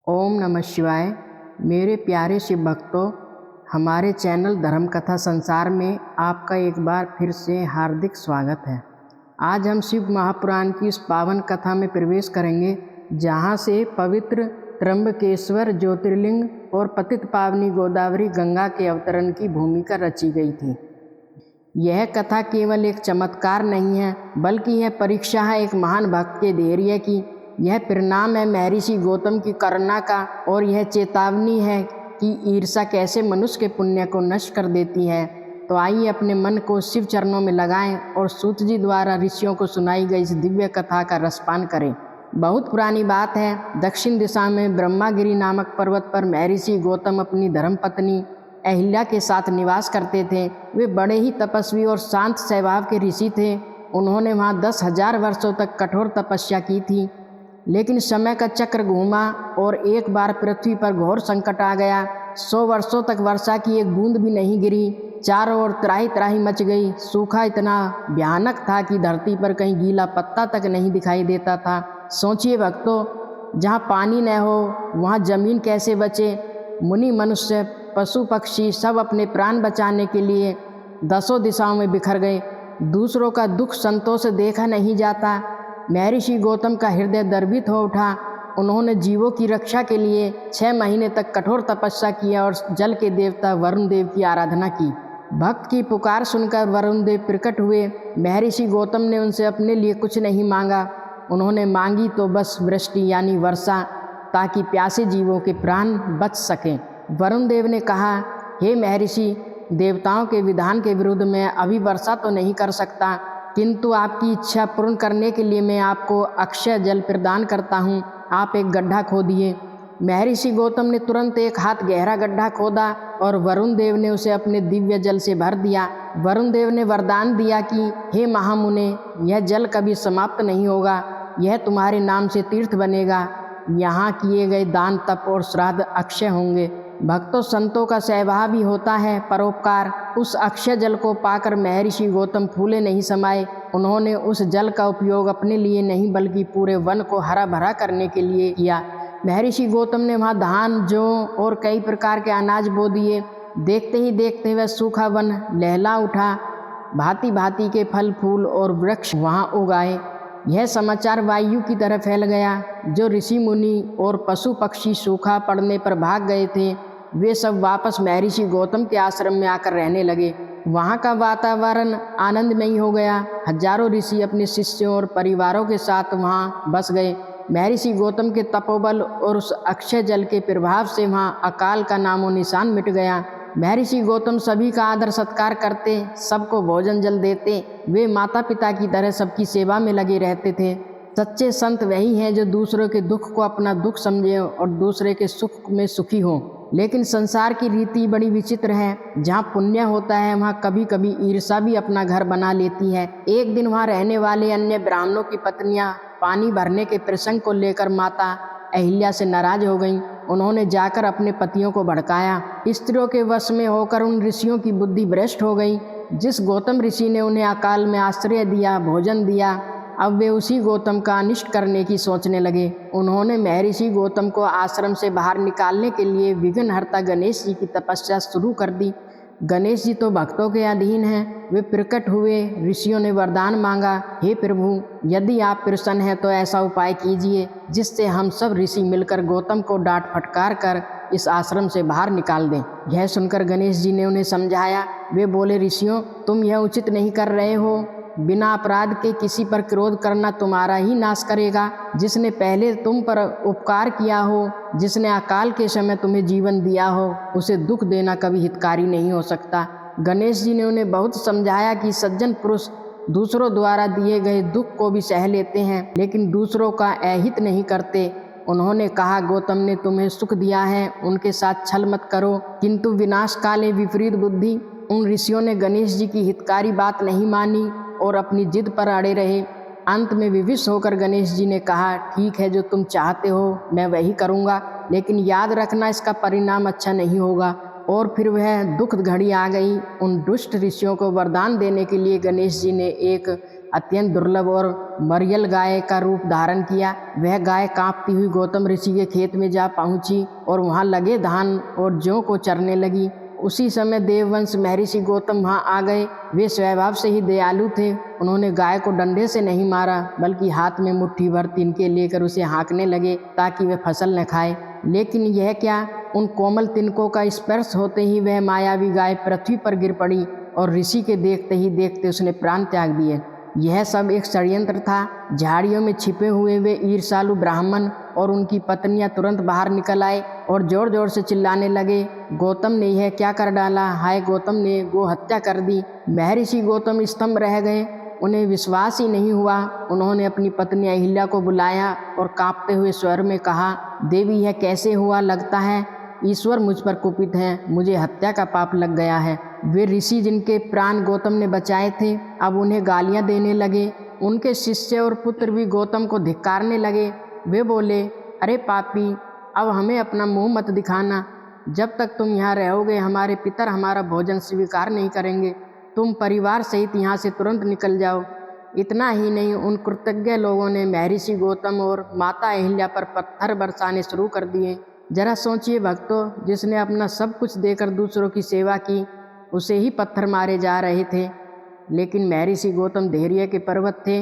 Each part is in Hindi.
ओम नमः शिवाय। मेरे प्यारे शिव भक्तों, हमारे चैनल धर्म कथा संसार में आपका एक बार फिर से हार्दिक स्वागत है। आज हम शिव महापुराण की इस पावन कथा में प्रवेश करेंगे, जहाँ से पवित्र त्र्यंबकेश्वर ज्योतिर्लिंग और पतित पावनी गोदावरी गंगा के अवतरण की भूमिका रची गई थी। यह कथा केवल एक चमत्कार नहीं है, बल्कि यह परीक्षा है एक महान भक्त के धैर्य की। यह परिणाम है महर्षि गौतम की करुणा का, और यह चेतावनी है कि ईर्ष्या कैसे मनुष्य के पुण्य को नष्ट कर देती है। तो आइए अपने मन को शिव चरणों में लगाएं और सूत जी द्वारा ऋषियों को सुनाई गई इस दिव्य कथा का रसपान करें। बहुत पुरानी बात है। दक्षिण दिशा में ब्रह्मागिरी नामक पर्वत पर महर्षि गौतम अपनी धर्मपत्नी अहिल्या के साथ निवास करते थे। वे बड़े ही तपस्वी और शांत स्वभाव के ऋषि थे। उन्होंने वहाँ 10,000 वर्षों तक कठोर तपस्या की थी। लेकिन समय का चक्र घूमा और एक बार पृथ्वी पर घोर संकट आ गया। 100 वर्षों तक वर्षा की एक बूंद भी नहीं गिरी। चारों ओर त्राही त्राही मच गई। सूखा इतना भयानक था कि धरती पर कहीं गीला पत्ता तक नहीं दिखाई देता था। सोचिए भक्तों, जहाँ पानी न हो वहाँ जमीन कैसे बचे। मुनि मनुष्य पशु पक्षी सब अपने प्राण बचाने के लिए दसों दिशाओं में बिखर गए। दूसरों का दुख संतों से देखा नहीं जाता। महर्षि गौतम का हृदय द्रवित हो उठा। उन्होंने जीवों की रक्षा के लिए 6 महीने तक कठोर तपस्या किया और जल के देवता वरुण देव की आराधना की। भक्त की पुकार सुनकर वरुण देव प्रकट हुए। महर्षि गौतम ने उनसे अपने लिए कुछ नहीं मांगा। उन्होंने मांगी तो बस वृष्टि यानी वर्षा, ताकि प्यासे जीवों के प्राण बच सकें। वरुण देव ने कहा, हे महर्षि, देवताओं के विधान के विरुद्ध मैं अभी वर्षा तो नहीं कर सकता, किंतु आपकी इच्छा पूर्ण करने के लिए मैं आपको अक्षय जल प्रदान करता हूँ। आप एक गड्ढा खोदिए। महर्षि गौतम ने तुरंत एक हाथ गहरा गड्ढा खोदा और वरुण देव ने उसे अपने दिव्य जल से भर दिया। वरुण देव ने वरदान दिया कि हे महामुने, यह जल कभी समाप्त नहीं होगा। यह तुम्हारे नाम से तीर्थ बनेगा। यहाँ किए गए दान, तप और श्राद्ध अक्षय होंगे। भक्तों, संतों का स्वभाव ही होता है परोपकार। उस अक्षय जल को पाकर महर्षि गौतम फूले नहीं समाये। उन्होंने उस जल का उपयोग अपने लिए नहीं बल्कि पूरे वन को हरा भरा करने के लिए किया। महर्षि गौतम ने वहाँ धान, जौ और कई प्रकार के अनाज बो दिए। देखते ही देखते वह सूखा वन लहला उठा। भांति भांति के फल फूल और वृक्ष वहाँ उगाए। यह समाचार वायु की तरह फैल गया। जो ऋषि मुनि और पशु पक्षी सूखा पड़ने पर भाग गए थे, वे सब वापस महर्षि गौतम के आश्रम में आकर रहने लगे। वहाँ का वातावरण आनंदमयी हो गया। हजारों ऋषि अपने शिष्यों और परिवारों के साथ वहाँ बस गए। महर्षि गौतम के तपोबल और उस अक्षय जल के प्रभाव से वहाँ अकाल का नामो निशान मिट गया। महर्षि गौतम सभी का आदर सत्कार करते, सबको भोजन जल देते। वे माता पिता की तरह सबकी सेवा में लगे रहते थे। सच्चे संत वही हैं जो दूसरों के दुख को अपना दुख समझें और दूसरे के सुख में सुखी हों। लेकिन संसार की रीति बड़ी विचित्र है। जहाँ पुण्य होता है वहाँ कभी कभी ईर्ष्या भी अपना घर बना लेती है। एक दिन वहाँ रहने वाले अन्य ब्राह्मणों की पत्नियाँ पानी भरने के प्रसंग को लेकर माता अहिल्या से नाराज हो गईं। उन्होंने जाकर अपने पतियों को भड़काया। स्त्रियों के वश में होकर उन ऋषियों की बुद्धि भ्रष्ट हो गई। जिस गौतम ऋषि ने उन्हें अकाल में आश्रय दिया, भोजन दिया, अब वे उसी गौतम का अनिष्ट करने की सोचने लगे। उन्होंने महर्षि गौतम को आश्रम से बाहर निकालने के लिए विघ्नहर्ता गणेश जी की तपस्या शुरू कर दी। गणेश जी तो भक्तों के अधीन हैं। वे प्रकट हुए। ऋषियों ने वरदान मांगा, हे प्रभु, यदि आप प्रसन्न हैं तो ऐसा उपाय कीजिए जिससे हम सब ऋषि मिलकर गौतम को डांट फटकार कर इस आश्रम से बाहर निकाल दें। यह सुनकर गणेश जी ने उन्हें समझाया। वे बोले, ऋषियों, तुम यह उचित नहीं कर रहे हो। बिना अपराध के किसी पर क्रोध करना तुम्हारा ही नाश करेगा। जिसने पहले तुम पर उपकार किया हो, जिसने अकाल के समय तुम्हें जीवन दिया हो, उसे दुख देना कभी हितकारी नहीं हो सकता। गणेश जी ने उन्हें बहुत समझाया कि सज्जन पुरुष दूसरों द्वारा दिए गए दुख को भी सह लेते हैं, लेकिन दूसरों का अहित नहीं करते। उन्होंने कहा, गौतम ने तुम्हें सुख दिया है, उनके साथ छल मत करो। किंतु विनाश काले विपरीत बुद्धि। उन ऋषियों ने गणेश जी की हितकारी बात नहीं मानी और अपनी जिद पर अड़े रहे। अंत में विवश होकर गणेश जी ने कहा, ठीक है, जो तुम चाहते हो मैं वही करूँगा, लेकिन याद रखना इसका परिणाम अच्छा नहीं होगा। और फिर वह दुख घड़ी आ गई। उन दुष्ट ऋषियों को वरदान देने के लिए गणेश जी ने एक अत्यंत दुर्लभ और मरियल गाय का रूप धारण किया। वह गाय कांपती हुई गौतम ऋषि के खेत में जा पहुंची और वहां लगे धान और जौ को चरने लगी। उसी समय देववंश महर्षि गौतम वहां आ गए। वे स्वभाव से ही दयालु थे। उन्होंने गाय को डंडे से नहीं मारा, बल्कि हाथ में मुट्ठी भर तिनके लेकर उसे हाँकने लगे ताकि वह फसल न खाए। लेकिन यह क्या, उन कोमल तिनकों का स्पर्श होते ही वह मायावी गाय पृथ्वी पर गिर पड़ी और ऋषि के देखते ही देखते उसने प्राण त्याग दिए। यह सब एक षड्यंत्र था। झाड़ियों में छिपे हुए वे ईर्ष्यालु ब्राह्मण और उनकी पत्नियां तुरंत बाहर निकल आए और जोर जोर से चिल्लाने लगे, गौतम ने यह क्या कर डाला, हाय गौतम ने गो हत्या कर दी। महर्षि गौतम स्तंभ रह गए। उन्हें विश्वास ही नहीं हुआ। उन्होंने अपनी पत्नी अहिल्या को बुलाया और कांपते हुए स्वर में कहा, देवी यह कैसे हुआ, लगता है ईश्वर मुझ पर कुपित है, मुझे हत्या का पाप लग गया है। वे ऋषि जिनके प्राण गौतम ने बचाए थे अब उन्हें गालियां देने लगे। उनके शिष्य और पुत्र भी गौतम को धिक्कारने लगे। वे बोले, अरे पापी, अब हमें अपना मुंह मत दिखाना। जब तक तुम यहाँ रहोगे हमारे पितर हमारा भोजन स्वीकार नहीं करेंगे। तुम परिवार सहित यहाँ से तुरंत निकल जाओ। इतना ही नहीं, उन कृतज्ञ लोगों ने महर्षि गौतम और माता अहिल्या पर पत्थर बरसाने शुरू कर दिए। जरा सोचिए भक्तों, जिसने अपना सब कुछ देकर दूसरों की सेवा की, उसे ही पत्थर मारे जा रहे थे। लेकिन महर्षि गौतम धैर्य के पर्वत थे।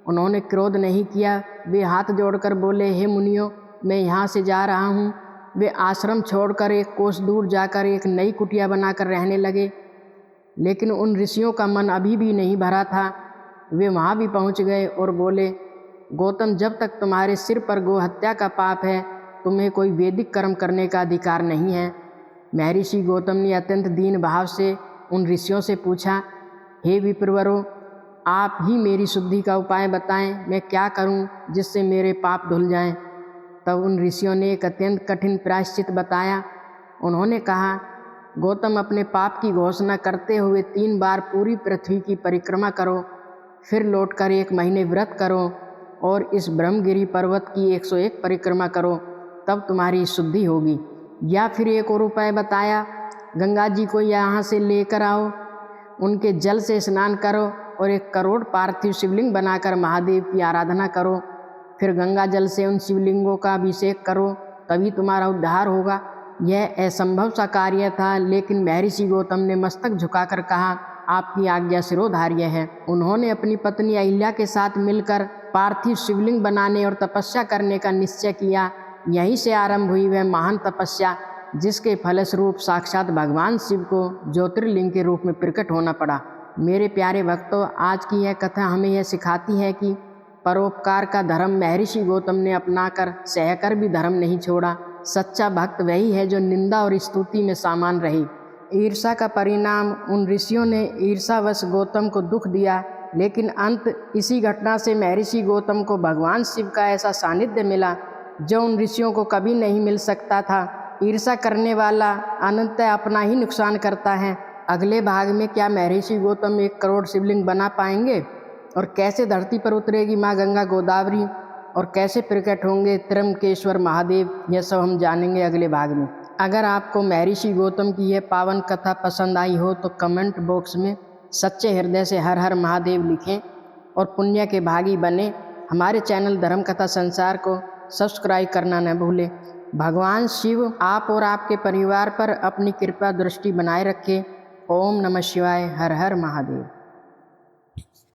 उन्होंने क्रोध नहीं किया। वे हाथ जोड़कर बोले, हे मुनियों, मैं यहाँ से जा रहा हूँ। वे आश्रम छोड़कर एक कोस दूर जाकर एक नई कुटिया बनाकर रहने लगे। लेकिन उन ऋषियों का मन अभी भी नहीं भरा था। वे वहाँ भी पहुँच गए और बोले, गौतम, जब तक तुम्हारे सिर पर गो हत्या का पाप है तुम्हें कोई वैदिक कर्म करने का अधिकार नहीं है। महर्षि गौतम ने अत्यंत दीन भाव से उन ऋषियों से पूछा, हे विप्रवरों, आप ही मेरी शुद्धि का उपाय बताएं। मैं क्या करूं जिससे मेरे पाप धुल जाएं। तब उन ऋषियों ने एक अत्यंत कठिन प्रायश्चित बताया। उन्होंने कहा, गौतम, अपने पाप की घोषणा करते हुए 3 बार पूरी पृथ्वी की परिक्रमा करो, फिर लौटकर 1 महीने व्रत करो और इस ब्रह्मगिरी पर्वत की 101 परिक्रमा करो, तब तुम्हारी शुद्धि होगी। या फिर एक और उपाय बताया, गंगा जी को यहाँ से लेकर आओ, उनके जल से स्नान करो और 1 करोड़ पार्थिव शिवलिंग बनाकर महादेव की आराधना करो। फिर गंगा जल से उन शिवलिंगों का अभिषेक करो, तभी तुम्हारा उद्धार होगा। यह असंभव सा कार्य था, लेकिन महर्षि गौतम ने मस्तक झुकाकर कहा, आपकी आज्ञा शिरोधार्य है। उन्होंने अपनी पत्नी अहिल्या के साथ मिलकर पार्थिव शिवलिंग बनाने और तपस्या करने का निश्चय किया। यहीं से आरंभ हुई वह महान तपस्या, जिसके फलस्वरूप साक्षात भगवान शिव को ज्योतिर्लिंग के रूप में प्रकट होना पड़ा। मेरे प्यारे भक्तों, आज की यह कथा हमें यह सिखाती है कि परोपकार का धर्म महर्षि गौतम ने अपनाकर सहकर भी धर्म नहीं छोड़ा। सच्चा भक्त वही है जो निंदा और स्तुति में सामान रहे। ईर्षा का परिणाम, उन ऋषियों ने ईर्षावश गौतम को दुख दिया, लेकिन अंत इसी घटना से महर्षि गौतम को भगवान शिव का ऐसा सानिध्य मिला जो उन ऋषियों को कभी नहीं मिल सकता था। ईर्षा करने वाला अनंततः अपना ही नुकसान करता है। अगले भाग में क्या महर्षि गौतम 1 करोड़ शिवलिंग बना पाएंगे और कैसे धरती पर उतरेगी माँ गंगा गोदावरी और कैसे प्रकट होंगे त्र्यंबकेश्वर महादेव, यह सब हम जानेंगे अगले भाग में। अगर आपको महर्षि गौतम की यह पावन कथा पसंद आई हो तो कमेंट बॉक्स में सच्चे हृदय से हर हर महादेव लिखें और पुण्य के भागी बने। हमारे चैनल धर्म कथा संसार को सब्सक्राइब करना न भूलें। भगवान शिव आप और आपके परिवार पर अपनी कृपा दृष्टि बनाए रखे। ओम नमः शिवाय। हर हर महादेव।